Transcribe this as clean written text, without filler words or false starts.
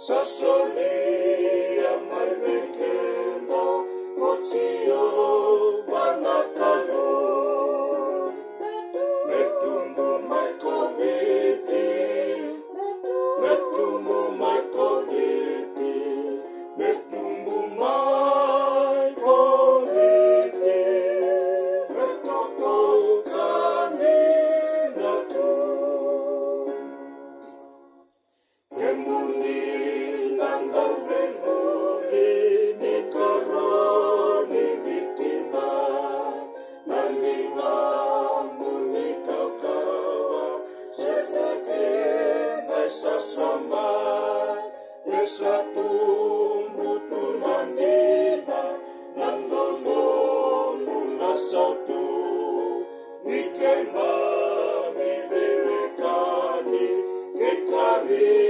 Sasolia mai vekenda Pochio manakano Metumbu mai koviti Metumbu mai koviti Metumbu mai koviti Metoto kanina tu Kemuni nandau bemuni ni koroni vitima Nalingamu ni kakawa Sezake nesa samba Nesa tumbu tunandina Nandondonu nasatu Nikemba mi bebekani Kekari